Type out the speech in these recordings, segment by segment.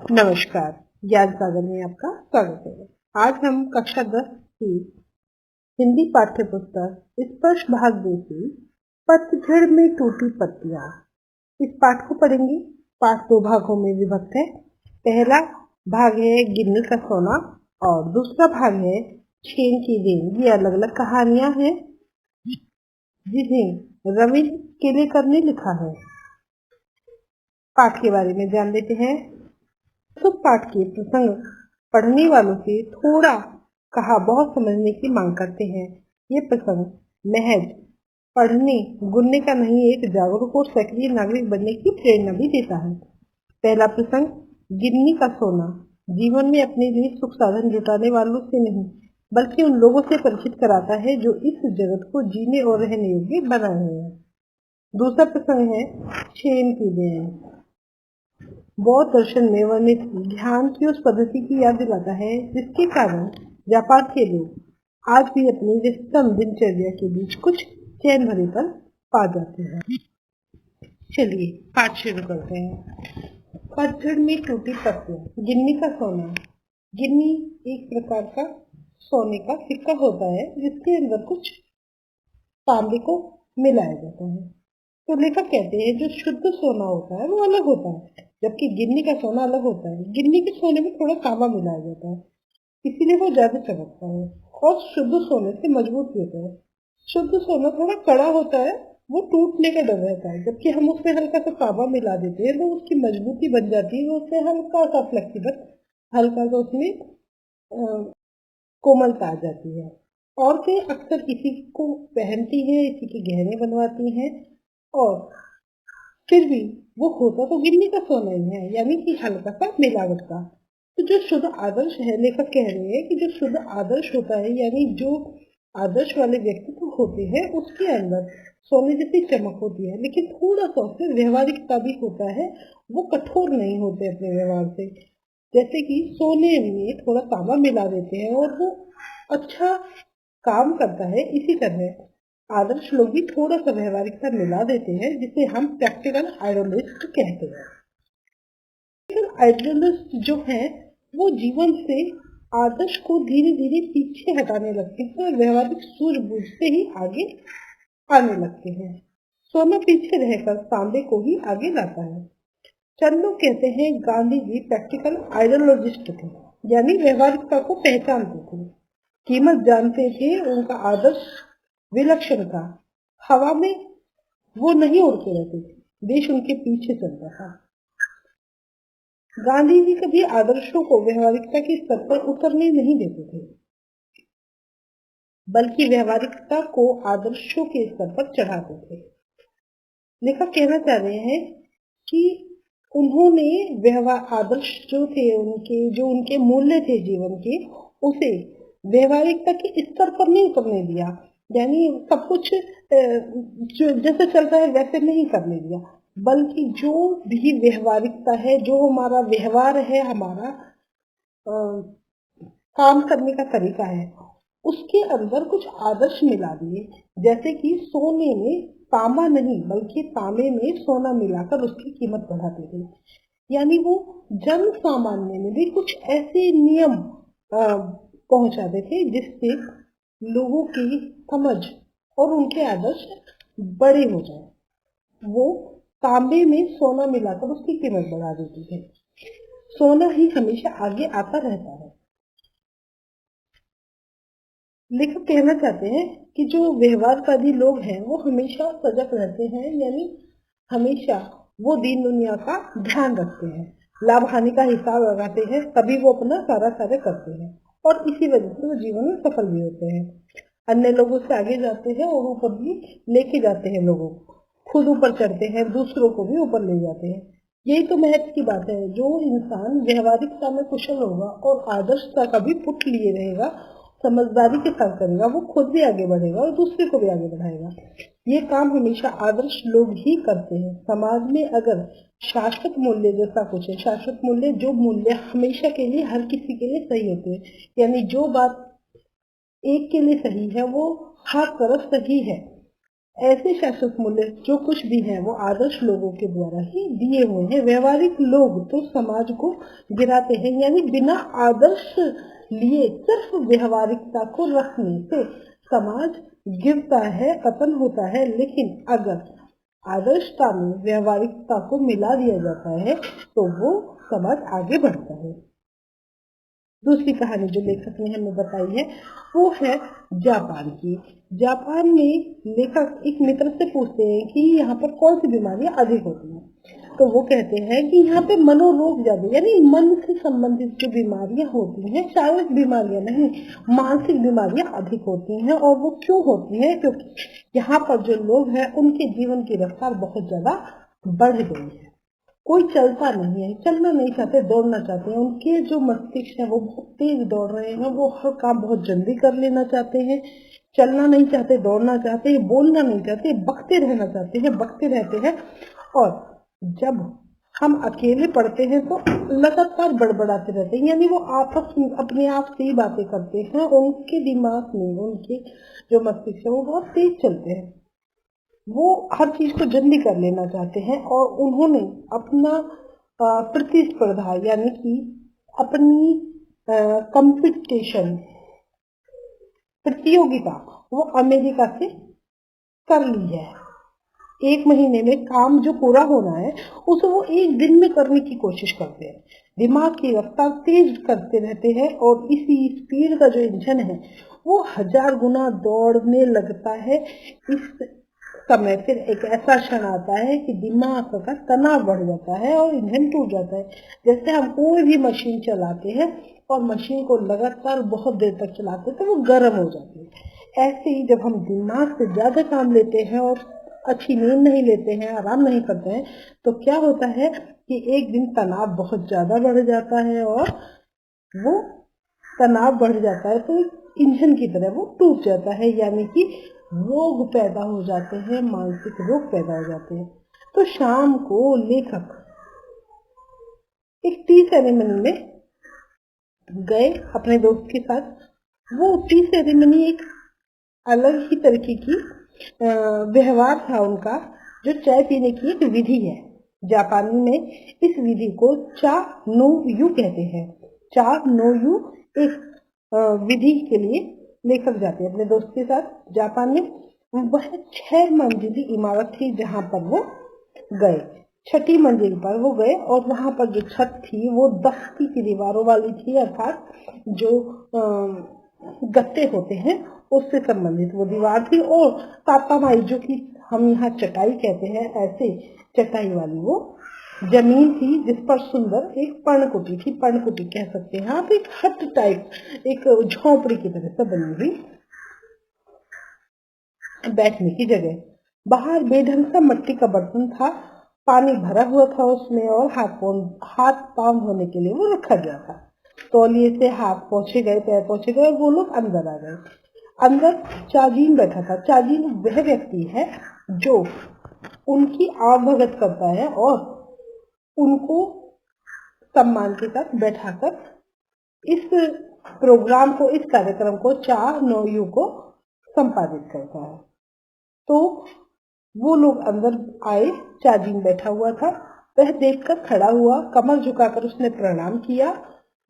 नमस्कार। ज्ञान सागर में आपका स्वागत है। आज हम कक्षा 10 की हिंदी पाठ्य पुस्तक स्पर्श भाग 2 से पतझड़ में टूटी पत्तियां इस पाठ को पढ़ेंगे। पाठ 2 भागों में विभक्त है। पहला भाग है गिन्नी का सोना और दूसरा भाग है छेन की गेंद। ये अलग अलग कहानियां हैं जिन्हें रविंद्र केलेकर ने लिखा है। पाठ के बारे में जान लेते हैं। तो पाठ के प्रसंग पढ़ने वालों से थोड़ा कहा बहुत समझने की मांग करते हैं। ये प्रसंग महज पढ़ने गुनने का नहीं, एक जागरूक और सक्रिय नागरिक बनने की प्रेरणा भी देता है। पहला प्रसंग गिन्नी का सोना जीवन में अपने लिए सुख साधन जुटाने वालों से नहीं बल्कि उन लोगों से परिचित कराता है जो इस जगत को जीने और रहने योग्य बनाए हुए हैं। दूसरा प्रसंग है छेन की गेंद। बौद्ध दर्शन में वर्णित ध्यान की उस पद्धति की याद दिलाता है जिसके कारण जापान के लोग आज भी अपनी व्यस्तम दिनचर्या के बीच कुछ चैन भरे पल पा जाते हैं। चलिए पाठ शुरू करते हैं। पतझड़ में टूटी पत्तियां। गिन्नी का सोना। गिन्नी एक प्रकार का सोने का सिक्का होता है जिसके अंदर कुछ तांबे को मिलाया जाता है। तो लेखक कहते हैं जो शुद्ध सोना होता है वो अलग होता है, जबकि गिन्नी का सोना अलग होता है। गिन्नी के सोने में थोड़ा तांबा मिलाया जाता है, इसीलिए वो ज्यादा चमकता है और शुद्ध सोने से मजबूत भी होता है। शुद्ध सोना थोड़ा कड़ा होता है, वो टूटने का डर रहता है, जबकि हम उसमें हल्का सा तांबा मिला देते हैं तो उसकी मजबूती बन जाती है, उससे हल्का सा फ्लेक्सिबल, हल्का सा उसमें कोमलता आ जाती है। औरतें अक्सर इसी को पहनती हैं, इसी के गहने बनवाती हैं और फिर भी वो होता तो गिन्नी का सोना ही है, यानी कि हल्का सा मिलावट का। तो जो शुद्ध आदर्श है, लेखक कह रहे हैं कि जो शुद्ध आदर्श होता है यानी जो आदर्श वाले व्यक्तित्व होते हैं उसके अंदर सोने जैसी चमक होती है, लेकिन थोड़ा सा उसमें व्यवहारिकता भी होता है। वो कठोर नहीं होते अपने व्यवहार से, जैसे कि सोने में थोड़ा तांबा मिला देते हैं और वो अच्छा काम करता है। इसी तरह आदर्श लोग भी थोड़ा सा व्यवहारिकता मिला देते हैं जिसे हम प्रैक्टिकल आइडियलिस्ट कहते हैं। आइडियलिस्ट जो है वो जीवन से आदर्श को धीरे धीरे पीछे हटाने लगते हैं और व्यवहारिक सूझबूझ से ही आगे आने लगते हैं। सोना पीछे रहकर तांबे को ही आगे लाता है। चंद लोग कहते हैं गांधी जी प्रैक्टिकल आइडियोलॉजिस्ट थे, यानी व्यवहारिकता को पहचानते थे, कीमत जानते थे, उनका आदर्श विलक्षण था। हवा में वो नहीं उड़ते रहते थे, देश उनके पीछे चलता था। गांधी जी कभी आदर्शों को व्यवहारिकता के स्तर पर उतरने नहीं देते थे, बल्कि व्यवहारिकता को आदर्शों के स्तर पर चढ़ाते थे। लेखक कहना चाह रहे हैं कि उन्होंने व्यवहार आदर्श जो थे उनके, जो उनके मूल्य थे जीवन के, उसे व्यवहारिकता के स्तर पर नहीं उतरने दिया, यानी सब कुछ जैसे चलता है वैसे नहीं करने दिया, बल्कि जो भी व्यवहारिकता है, जो हमारा व्यवहार है, हमारा काम करने का तरीका है, उसके अंदर कुछ आदर्श मिला दिए। जैसे कि सोने में तांबा नहीं बल्कि तांबे में सोना मिलाकर उसकी कीमत बढ़ाते थे, यानी वो जन सामान्य में भी कुछ ऐसे नियम पहुंचाते थे जिससे लोगों की समझ और उनके आदर्श बड़े हो जाए। वो तांबे में सोना मिलाकर उसकी कीमत बढ़ा देते थे। सोना ही हमेशा आगे आता रहता है। लेखक कहना चाहते हैं कि जो व्यवहारवादी लोग हैं वो हमेशा सजग रहते हैं, यानी हमेशा वो दीन दुनिया का ध्यान रखते हैं, लाभ हानि का हिसाब लगाते हैं, तभी वो अपना सारा कार्य करते हैं और इसी वजह से वो जीवन में सफल भी होते हैं। अन्य लोगों से आगे जाते हैं और ऊपर भी लेके जाते हैं, लोगों को खुद ऊपर चढ़ते हैं, दूसरों को भी ऊपर ले जाते हैं। यही तो महत्व की बात है। जो इंसान व्यवहारिकता में कुशल होगा और आदर्शता का भी पुट लिए रहेगा, समझदारी के साथ करेगा, वो खुद भी आगे बढ़ेगा और दूसरे को भी आगे बढ़ाएगा। ये काम हमेशा आदर्श लोग ही करते हैं। समाज में अगर शाश्वत मूल्य जैसा कुछ है, शाश्वत मूल्य जो मूल्य हमेशा के लिए हर किसी के लिए सही होते हैं, यानी जो बात एक के लिए सही है वो हर तरफ सही है, ऐसे शासक मूल्य जो कुछ भी है वो आदर्श लोगों के द्वारा ही दिए हुए हैं। व्यवहारिक लोग तो समाज को गिराते हैं, यानी बिना आदर्श लिए सिर्फ व्यवहारिकता को रखने से समाज गिरता है, पतन होता है। लेकिन अगर आदर्शता में व्यवहारिकता को मिला दिया जाता है तो वो समाज आगे बढ़ता है। दूसरी कहानी जो लेखक ने हमें बताई है वो है जापान की। जापान में लेखक एक मित्र से पूछते हैं कि यहाँ पर कौन सी बीमारियां अधिक होती हैं। तो वो कहते हैं कि यहाँ पे मनोरोग ज्यादा, यानी मन से संबंधित जो बीमारियां होती हैं, शारीरिक बीमारियां नहीं, मानसिक बीमारियां अधिक होती हैं। और वो क्यों होती हैं? क्योंकि यहाँ पर जो लोग हैं उनके जीवन की रफ्तार बहुत ज्यादा बढ़ गई है। कोई चलता नहीं है, चलना नहीं चाहते, दौड़ना चाहते हैं। उनके जो मस्तिष्क है वो बहुत तेज दौड़ रहे हैं, वो हर काम बहुत जल्दी कर लेना चाहते हैं। चलना नहीं चाहते, दौड़ना चाहते हैं, बोलना नहीं चाहते, बकते रहना चाहते हैं, बकते रहते हैं। और जब हम अकेले पढ़ते हैं तो लगातार बड़बड़ाते रहते हैं, यानी वो आपस में अपने आप से ही बातें करते हैं। उनके दिमाग में उनके जो मस्तिष्क है वो बहुत तेज चलते हैं, वो हर चीज को जल्दी कर लेना चाहते हैं। और उन्होंने अपना प्रतिस्पर्धा यानी कि अपनी कंपटीशन प्रतियोगिता वो अमेरिका से कर ली है। 1 महीने में काम जो पूरा होना है उसे वो 1 दिन में करने की कोशिश करते हैं। दिमाग की रफ्तार तेज करते रहते हैं और इसी स्पीड का जो इंजन है वो 1000 गुना दौड़ने लगता है। इस समय फिर एक ऐसा क्षण आता है कि दिमाग का तनाव बढ़ जाता है और इंजन टूट जाता है। जैसे हम कोई भी मशीन चलाते हैं और मशीन को लगातार बहुत देर तक चलाते हैं तो वो गर्म हो जाती है। ऐसे ही जब हम दिमाग से ज्यादा काम लेते हैं और अच्छी नींद नहीं लेते हैं, आराम नहीं करते हैं, तो क्या होता है कि एक दिन तनाव बहुत ज्यादा बढ़ जाता है और वो तनाव बढ़ जाता है तो इंजन की तरह वो टूट जाता है, यानी कि रोग पैदा हो जाते हैं, मानसिक रोग पैदा हो जाते हैं। तो शाम को लेखक एक टी सेरेमनी में गए अपने दोस्त के साथ। वो टी सेरेमनी एक अलग ही तरीके की व्यवहार था उनका, जो चाय पीने की एक विधि है। जापानी में इस विधि को चा नो यू कहते हैं। चा नो यू एक विधि के लिए लेखक जाते हैं अपने दोस्त के साथ जापान में। वह 6 मंजिली इमारत थी जहां पर वो गए। 6ठी मंजिल पर वो गए और वहां पर जो छत थी वो दस्ती की दीवारों वाली थी, अर्थात जो गत्ते होते हैं उससे संबंधित वो दीवार थी। और तातामाई, जो कि हम यहाँ चटाई कहते हैं, ऐसे चटाई वाली वो जमीन थी जिस पर सुंदर एक पर्णकुटी थी, पर्णकुटी कह सकते हैं आप, एक हट टाइप, एक झोपड़ी की तरह से बनी हुई बैठने की जगह। बाहर बेढंग सा मिट्टी का बर्तन था, पानी भरा हुआ था उसमें और हाथ पांव धोने के लिए वो रखा गया था। तौलिए से हाथ पहुंचे गए, पैर पहुंचे गए और वो लोग अंदर आ गए। अंदर चाजीन बैठा था। चाजीन वह व्यक्ति है जो उनकी आवभगत करता है और उनको सम्मान के साथ बैठाकर इस प्रोग्राम को, इस कार्यक्रम को, चा नो यू को संपादित करता है। तो वो लोग अंदर आए, चाजीन बैठा हुआ था। वह देखकर खड़ा हुआ, कमर झुकाकर उसने प्रणाम किया।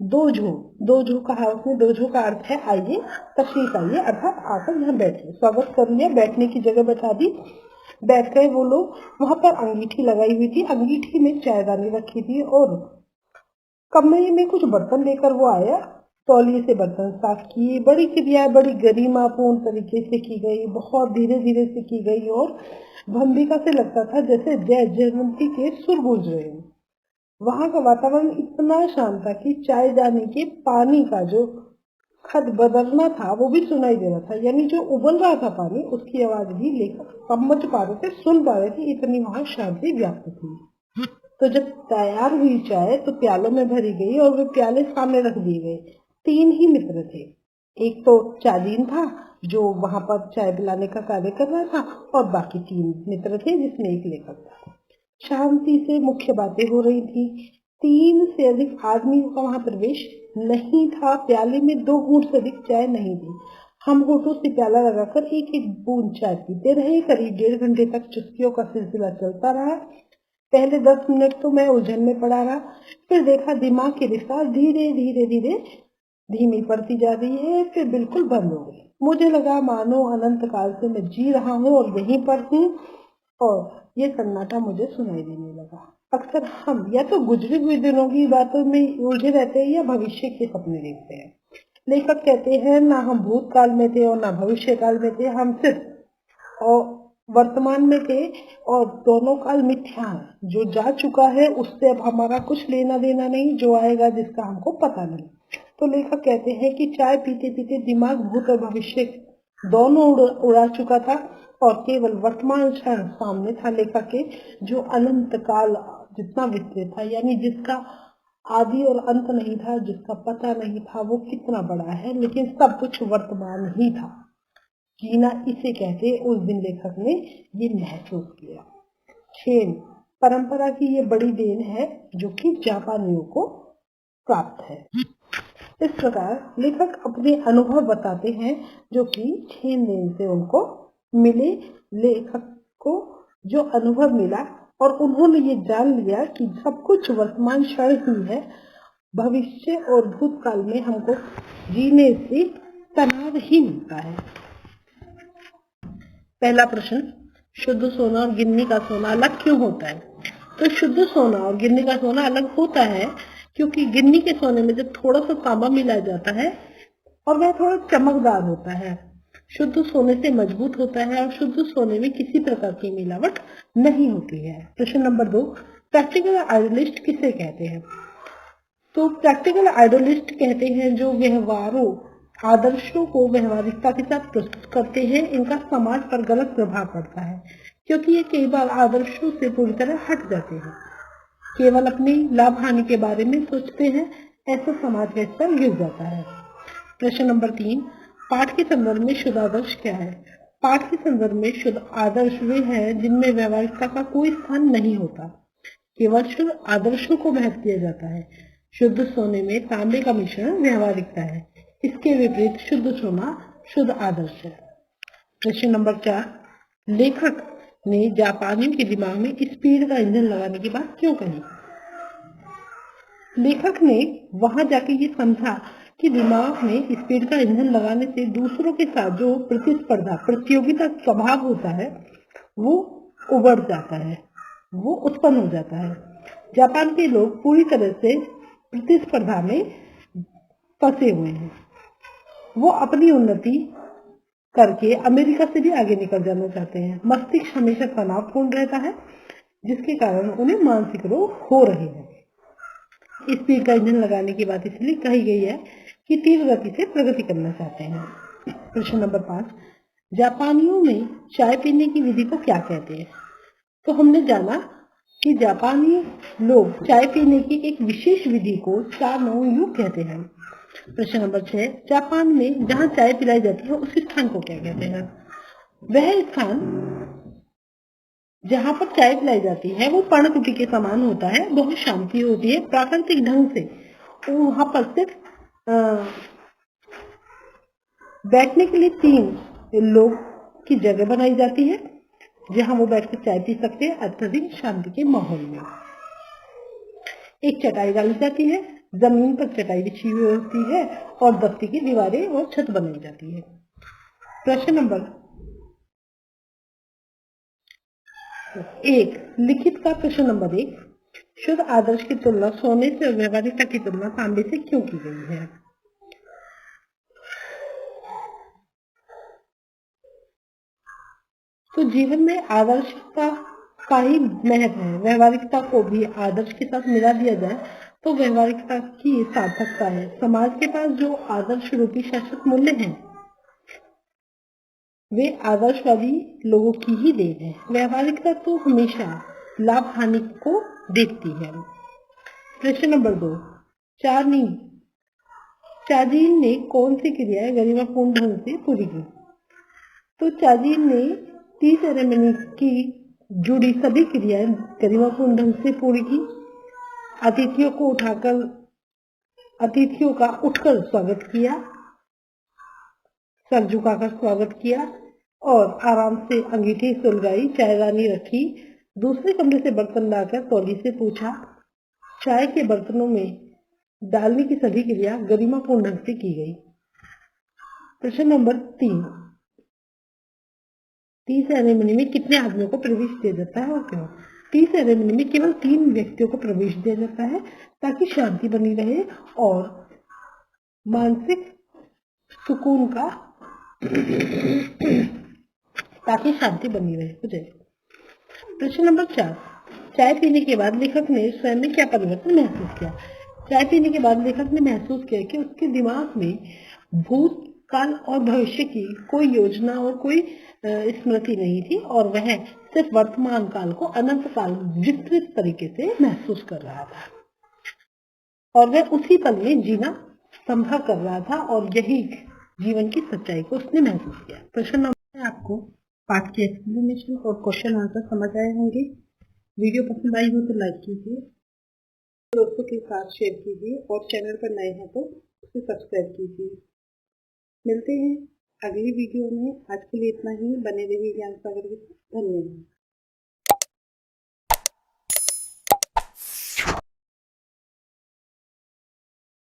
दोजो कहा उसने। दोजो का अर्थ है आइए, तशरीफ आइए, अर्थात आकर यहाँ बैठे। स्वागत कर लिया, बैठने की जगह बैठा दी। बैठ गए वो लोग। वहां पर अंगीठी लगाई हुई थी, अंगीठी में चायदानी रखी थी और कमरे में कुछ बर्तन लेकर वो आया। तौलिए से बर्तन साफ किए। बड़ी क्रिया बड़ी गरिमापूर्ण तरीके से की गई, बहुत धीरे धीरे से की गई और भंबिका से लगता था जैसे जय जयवंती के सुर गूंज रहे हैं। वहां का वातावरण इतना शांत था कि चायदानी के पानी का जो खद बदलना था वो भी सुनाई दे रहा था, यानी जो उबल रहा था पानी उसकी आवाज भी लेकर समझ पा रहे थे, सुन पा रहे थे, इतनी वहां शांति व्याप्त थी। तो जब तैयार हुई चाय तो प्यालों में भरी गई और वे प्याले सामने रख दिए गए। 3 ही मित्र थे। एक तो चाजीन था जो वहां पर चाय पिलाने का कार्य कर रहा था और बाकी 3 मित्र थे जिसमें एक लेखक था। शांति से मुख्य बातें हो रही थी। 3 से अधिक आदमियों का वहां प्रवेश नहीं था। प्याले में 2 घूंट से अधिक चाय नहीं थी। हम होठों से प्याला लगाकर एक एक बूंद चाय पीते रहे। करीब 1.5 घंटे तक चुस्कियों का सिलसिला चलता रहा। पहले 10 मिनट तो मैं उलझन में पड़ा रहा, फिर देखा दिमाग की रफ्तार धीरे धीरे धीरे धीमी पड़ती जा रही है, फिर बिल्कुल बंद हो गई। मुझे लगा मानो अनंत काल से मैं जी रहा हूँ और यहीं पर हूँ, और ये सन्नाटा मुझे सुनाई देने लगा। अक्सर हम या तो गुजरे हुए दिनों की बातों में उलझे रहते हैं या भविष्य के सपने देखते हैं। लेखक कहते हैं, ना हम भूतकाल में थे और ना भविष्य काल में थे, हम सिर्फ और वर्तमान में थे, और दोनों काल मिथ्या है। जो जा चुका है उससे अब हमारा कुछ लेना देना नहीं, जो आएगा जिसका हमको पता नहीं। तो लेखक कहते हैं कि चाय पीते पीते दिमाग भूत और भविष्य दोनों उड़ा चुका था, और केवल वर्तमान क्षण सामने था लेखक के, जो अनंत काल जितना विस्तृत था, यानी जिसका आदि और अंत नहीं था, जिसका पता नहीं था वो कितना बड़ा है, लेकिन सब कुछ वर्तमान ही था। जीना इसे कहते, उस दिन लेखक ने ये महसूस किया। खेल परंपरा की ये बड़ी देन है जो कि जापानियों को प्राप्त है। इस प्रकार लेखक अपने अनुभव बताते हैं जो कि छेन देन से उनको मिले। लेखक को जो अनुभव मिला और उन्होंने ये जान लिया कि सब कुछ वर्तमान क्षण ही है, भविष्य और भूतकाल में हमको जीने से तनाव ही मिलता है। पहला प्रश्न, शुद्ध सोना और गिन्नी का सोना अलग क्यों होता है? तो शुद्ध सोना और गिन्नी का सोना अलग होता है क्योंकि गिन्नी के सोने में जब थोड़ा सा तांबा मिलाया जाता है और वह थोड़ा चमकदार होता है, शुद्ध सोने से मजबूत होता है, और शुद्ध सोने में किसी प्रकार की मिलावट नहीं होती है। प्रश्न नंबर 2, प्रैक्टिकल आइडियलिस्ट किसे कहते हैं? तो प्रैक्टिकल आइडियलिस्ट कहते हैं जो व्यवहारों आदर्शों को व्यवहारिकता के साथ प्रस्तुत करते हैं। इनका समाज पर गलत प्रभाव पड़ता है क्योंकि ये कई बार आदर्शों से पूरी तरह हट जाते हैं, केवल अपनी लाभ हानि के बारे में सोचते हैं। ऐसा समाज का स्तर गिर जाता है। प्रश्न नंबर 3, पाठ के संदर्भ में शुद्ध आदर्श क्या है? पाठ के संदर्भ में शुद्ध आदर्श वे हैं जिनमें व्यवहारिकता का कोई स्थान नहीं होता, केवल शुद्ध आदर्शों को महत्व दिया जाता है। शुद्ध सोने में तांबे का मिश्रण व्यवहारिकता है, इसके विपरीत शुद्ध सोना शुद्ध आदर्श है। प्रश्न नंबर 4, लेखक ने जापानियों के दिमाग में स्पीड का ईंधन लगाने की बात क्यों कही? लेखक ने वहां जाके ये समझा कि दिमाग में स्पीड का ईंधन लगाने से दूसरों के साथ जो प्रतिस्पर्धा प्रतियोगिता स्वभाव होता है वो उभर जाता है, वो उत्पन्न हो जाता है। जापान के लोग पूरी तरह से प्रतिस्पर्धा में फंसे हुए हैं। वो अपनी उन्नति करके अमेरिका से भी आगे निकल जाना चाहते हैं। मस्तिष्क हमेशा तनावपूर्ण रहता है जिसके कारण उन्हें मानसिक रोग हो रहे हैं। स्पीड का ईंधन लगाने की बात इसलिए कही गई है कि तीव्र गति से प्रगति करना चाहते हैं। प्रश्न नंबर 5, जापानियों में चाय पीने की विधि को क्या कहते हैं? तो हमने जाना कि जापानी लोग चाय पीने की एक विशेष विधि को चा नो यू कहते हैं। प्रश्न नंबर 6, जापान में जहाँ चाय पिलाई जाती है उस स्थान को क्या कहते हैं? वह स्थान जहाँ पर चाय पिलाई जाती है वो पर्णकुटी के समान होता है, बहुत शांति होती है, प्राकृतिक ढंग से वहां पर सिर्फ बैठने के लिए 3 लोग की जगह बनाई जाती है जहां वो बैठकर चाय पी सकते हैं अत्यधिक शांति के माहौल में। एक चटाई डाली जाती है, जमीन पर चटाई बिछी हुई होती है और दफ्ती की दीवारें और छत बनाई जाती है। प्रश्न नंबर 1, लिखित का प्रश्न नंबर 1, शुद्ध आदर्श की तुलना सोने से और व्यवहारिकता की तुलना तांबे से क्यों की गई है? तो जीवन में आदर्शता का ही महत्व है। व्यवहारिकता को भी आदर्श के साथ मिला दिया जाए तो व्यवहारिकता की सार्थकता है। समाज के पास जो आदर्श रूपी शाश्वत मूल्य हैं वे आदर्शवादी लोगों की ही देन है। व्यवहारिकता तो हमेशा लाभ हानि को देखती है। प्रश्न नंबर 2, चार्जिन ने कौन सी क्रियाएं गरिमापूर्ण ढंग से पूरी की? तो चार्जिन ने टी सेरेमनी की जुड़ी सभी क्रियाएं गरिमापूर्ण ढंग से पूरी की। अतिथियों का उठकर स्वागत किया, सर झुकाकर स्वागत किया और आराम से अंगीठी सुलगाई, चायदानी रखी। दूसरे कमरे से बर्तन लाकर तौली से पूछा, चाय के बर्तनों में डालने की सभी क्रिया गरिमापूर्ण ढंग से की गई। प्रश्न नंबर 3, टी सेरेमनी में कितने आदमियों को प्रवेश दिया जाता है और क्यों? टी सेरेमनी में केवल 3 व्यक्तियों को प्रवेश दिया जाता है ताकि शांति बनी रहे और मानसिक सुकून का ताकि शांति बनी रहे हो जाए। प्रश्न नंबर 4, चाय पीने के बाद लेखक ने स्वयं में क्या परिवर्तन महसूस किया? चाय पीने के बाद लेखक ने महसूस किया कि उसके दिमाग में भूतकाल और भविष्य की कोई योजना और कोई स्मृति नहीं थी और वह सिर्फ वर्तमान काल को अनंत काल विस्तृत तरीके से महसूस कर रहा था और वह उसी पल में जीना संभव कर रहा था और यही जीवन की सच्चाई को उसने महसूस किया। प्रश्न नंबर में आपको पाठ की एक्सप्लेनेशन और क्वेश्चन आंसर समझ आए होंगे। वीडियो पसंद आई हो तो लाइक कीजिए, दोस्तों के साथ शेयर कीजिए और चैनल पर नए हैं तो उसे सब्सक्राइब कीजिए। मिलते हैं अगली वीडियो में। आज के लिए इतना ही। बने रहिए ज्ञान सागर के साथ। धन्यवाद।